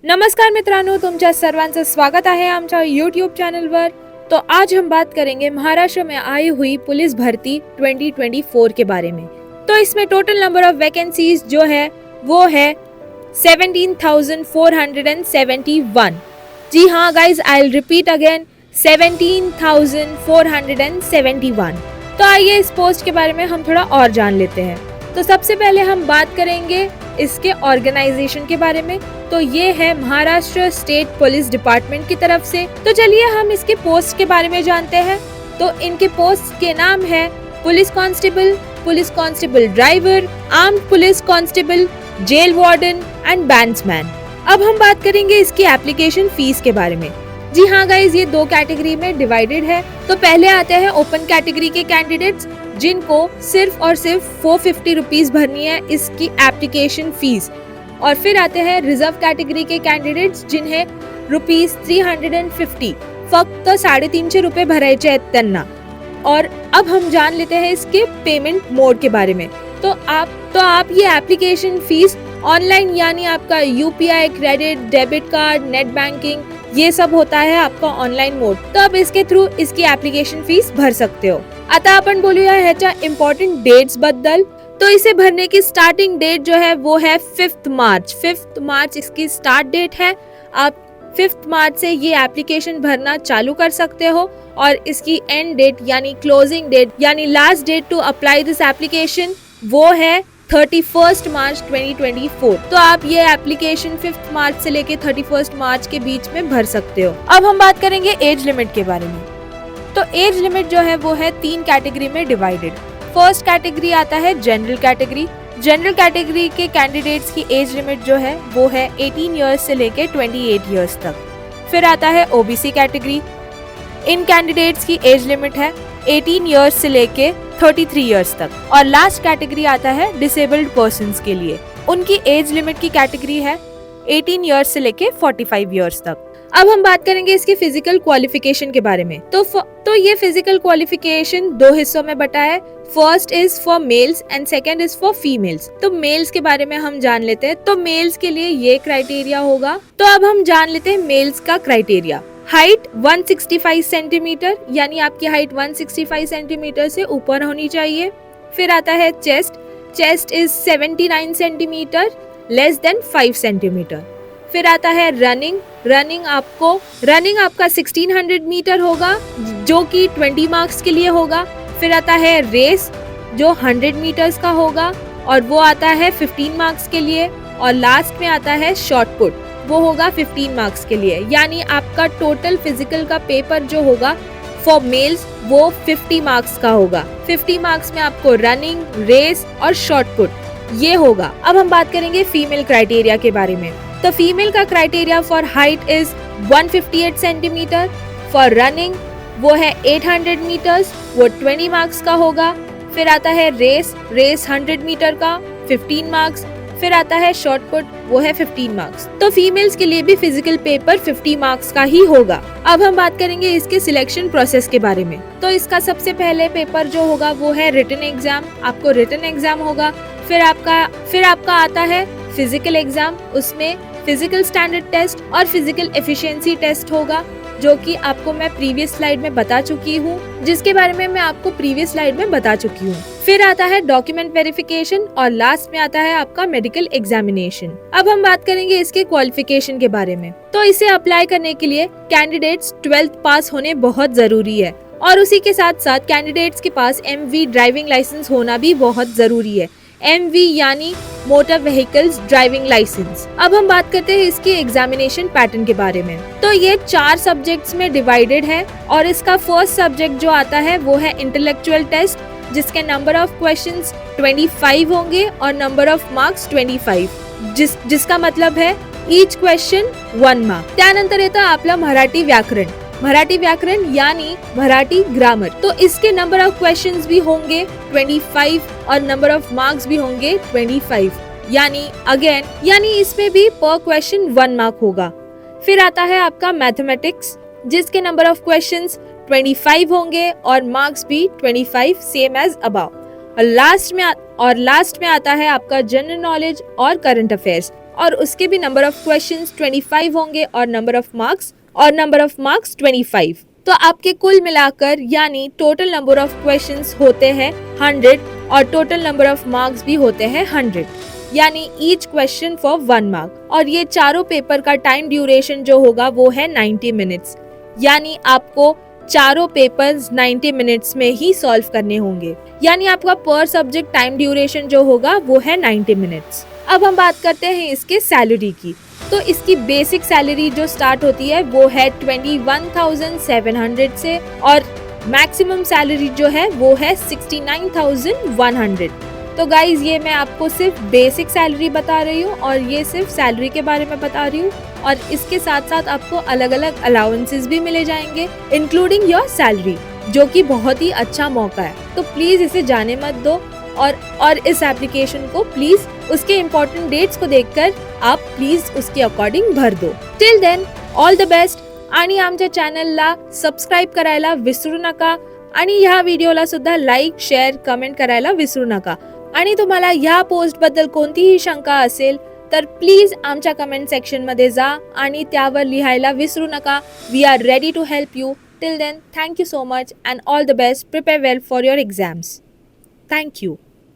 नमस्कार मित्रांनो, तुमच्या सर्वांचं स्वागत आहे आमच्या यूट्यूब चॅनलवर। तो आज हम बात करेंगे महाराष्ट्र में आई हुई पुलिस भर्ती 2024 के बारे में। तो इसमें टोटल नंबर ऑफ वैकेंसीज जो है वो है 17,471। जी हाँ guys, I will repeat again, 17,471। तो आइए इस पोस्ट के बारे में हम थोड़ा और जान लेते हैं। तो सबसे पहले हम बात करेंगे इसके ऑर्गेनाइजेशन के बारे में। तो ये है महाराष्ट्र स्टेट पुलिस डिपार्टमेंट की तरफ से। तो चलिए हम इसके पोस्ट के बारे में जानते हैं। तो इनके पोस्ट के नाम है police constable driver, armed police constable, jail warden and bandsman. अब हम बात करेंगे इसकी एप्लीकेशन फीस के बारे में। जी हाँ गाइज, ये दो कैटेगरी में डिवाइडेड है। तो पहले आते हैं ओपन कैटेगरी के कैंडिडेट्स, जिनको सिर्फ और सिर्फ 450 रुपीज भरनी है इसकी एप्लीकेशन फीस। और फिर आते हैं रिजर्व कैटेगरी के कैंडिडेट्स, जिन्हें ₹350 फक्त 350 रुपये भरायचे आहेत त्यांना। और अब हम जान लेते हैं इसके पेमेंट मोड के बारे में। तो आप ये एप्लीकेशन फीस ऑनलाइन, यानी आपका UPI, credit, debit card, net banking, ये सब होता है आपका ऑनलाइन मोड। तो आप इसके थ्रू इसकी एप्लीकेशन फीस भर सकते हो। आता आपण बोलूया ह्याच्या इम्पॉर्टंट डेट्स बद्दल। तो इसे भरने की स्टार्टिंग डेट जो है वो है 5 मार्च। 5 मार्च इसकी स्टार्ट डेट है। आप 5 मार्च से ये एप्लीकेशन भरना चालू कर सकते हो। और इसकी एंड डेट यानी क्लोजिंग डेट यानी last date to apply this application वो है 31 मार्च 2024। तो आप ये एप्लीकेशन 5 मार्च से लेके 31 मार्च के बीच में भर सकते हो। अब हम बात करेंगे एज लिमिट के बारे में। तो एज लिमिट जो है वो है 3 कैटेगरी में डिवाइडेड। फर्स्ट कैटेगरी आता है जनरल कैटेगरी। जनरल कैटेगरी के कैंडिडेट्स की एज लिमिट जो है वो है 18 इयर्स से लेके 28 इयर्स तक। फिर आता है ओबीसी कैटेगरी। इन कैंडिडेट्स की एज लिमिट है 18 इयर्स से लेके 33 इयर्स तक। और लास्ट कैटेगरी आता है डिसेबल्ड पर्सन्स के लिए। उनकी एज लिमिट की कैटेगरी है 18 इयर्स से लेके 45 इयर्स तक। अब हम बात करेंगे इसके फिजिकल क्वालिफिकेशन के बारे में। तो ये फिजिकल क्वालिफिकेशन 2 हिस्सों में बटा है। First is for mails and second is for females. तो मेल्स के बारे में हम जान लेते हैं। तो मेल्स के लिए ये क्राइटेरिया होगा। तो अब हम जान लेते हैं मेल्स का क्राइटेरिया। हाइट 165 सेंटीमीटर, यानी आपकी हाइट 165 सेंटीमीटर से ऊपर होनी चाहिए। फिर आता है chest is 79 centimetre, less than 5 centimetre. फिर आता है रनिंग आपका 1600 मीटर होगा, जो कि 20 मार्क्स के लिए होगा। फिर आता है रेस, जो 100 मीटर्स का होगा और वो आता है 15 मार्क्स के लिए। और लास्ट में आता है शॉर्ट पुट, वो होगा 15 मार्क्स के लिए। यानी आपका टोटल फिजिकल का पेपर जो होगा फॉर मेल्स वो 50 मार्क्स का होगा। 50 मार्क्स में आपको रनिंग, रेस और शॉर्ट पुट ये होगा। अब हम बात करेंगे फीमेल क्राइटेरिया के बारे में। तो फीमेल का criteria for height is 158 centimetre. For running वो है 800 मीटर्स, वो 20 मार्क्स का होगा। फिर आता है रेस 100 मीटर का 15 मार्क्स। फिर आता है शॉर्ट पुट, वो है 15 मार्क्स। तो फीमेल्स के लिए भी फिजिकल पेपर 50 मार्क्स का ही होगा। अब हम बात करेंगे इसके सिलेक्शन प्रोसेस के बारे में। तो इसका सबसे पहले पेपर जो होगा वो है रिटन एग्जाम। आपको रिटन एग्जाम होगा। फिर आपका आता है फिजिकल एग्जाम। उसमें फिजिकल स्टैंडर्ड टेस्ट और फिजिकल एफिशिएंसी टेस्ट होगा, जो कि आपको मैं प्रीवियस स्लाइड में बता चुकी हूँ, जिसके बारे में मैं आपको प्रीवियस स्लाइड में बता चुकी हूँ। फिर आता है डॉक्यूमेंट वेरिफिकेशन और लास्ट में आता है आपका मेडिकल एग्जामिनेशन। अब हम बात करेंगे इसके क्वालिफिकेशन के बारे में। तो इसे अप्लाई करने के लिए कैंडिडेट्स 12th पास होने बहुत जरूरी है। और उसी के साथ साथ कैंडिडेट्स के पास MV ड्राइविंग लाइसेंस होना भी बहुत जरूरी है। MV यानी मोटर व्हीकल्स ड्राइविंग लाइसेंस। अब हम बात करते हैं इसके एग्जामिनेशन पैटर्न के बारे में। तो ये 4 सब्जेक्ट्स में डिवाइडेड है। और इसका फर्स्ट सब्जेक्ट जो आता है वो है इंटेलेक्चुअल टेस्ट, जिसके नंबर ऑफ क्वेश्चंस 25 होंगे और नंबर ऑफ मार्क्स 25, जिसका मतलब है ईच क्वेश्चन 1 मार्क। त्यानंतर येतं आपलं मराठी व्याकरण यानी मराठी ग्रामर। तो इसके नंबर ऑफ क्वेश्चंस भी होंगे 25 और नंबर ऑफ मार्क्स भी होंगे 25। यानी इसमें भी पर क्वेश्चन 1 मार्क होगा। फिर आता है आपका मैथमेटिक्स, जिसके नंबर ऑफ क्वेश्चंस 25 होंगे और मार्क्स भी 25 सेम एज अबव। और लास्ट में आता है आपका जनरल नॉलेज और करंट अफेयर्स। और उसके भी नंबर ऑफ क्वेश्चंस 25 होंगे और नंबर ऑफ मार्क्स 25। तो आपके कुल मिलाकर यानी टोटल नंबर ऑफ क्वेश्चंस होते हैं 100 और टोटल नंबर ऑफ मार्क्स भी होते हैं 100, यानी ईच क्वेश्चन फॉर 1 मार्क। और ये चारों पेपर का टाइम ड्यूरेशन जो होगा वो है 90 मिनट्स, यानी आपको चारों पेपर्स 90 मिनट्स में ही सॉल्व करने होंगे, यानी आपका पर सब्जेक्ट टाइम ड्यूरेशन जो होगा वो है 90 मिनट्स। अब हम बात करते हैं इसके सैलरी की। तो इसकी बेसिक सैलरी जो स्टार्ट होती है वो है 21,700 से और मैक्सिमम सैलरी जो है वो है 69,100। तो गाइज ये मैं आपको सिर्फ बेसिक सैलरी बता रही हूँ और ये सिर्फ सैलरी के बारे में बता रही हूँ, और इसके साथ साथ आपको अलग अलग अलाउंसेस भी मिले जाएंगे इंक्लूडिंग योर सैलरी, जो कि बहुत ही अच्छा मौका है। तो प्लीज इसे जाने मत दो और इस एप्लीकेशन को प्लीज उसके इम्पोर्टेंट डेट्स को देखकर आप प्लीज उसके अकॉर्डिंग भर दो। Till then all the best आणि आमच्या चॅनलला सबस्क्राईब करायला विसरू नका आणि ह्या व्हिडिओला सुद्धा लाईक शेअर कमेंट करायला विसरू नका। आणि तुम्हाला ह्या पोस्ट बद्दल कोणतीही शंका असेल तर प्लीज आमच्या कमेंट सेक्शन मध्ये जा आणि त्यावर लिहायला विसरू नका। We are ready to help you. Till then thank you so much and all the best. Prepare well for your exams. Thank you.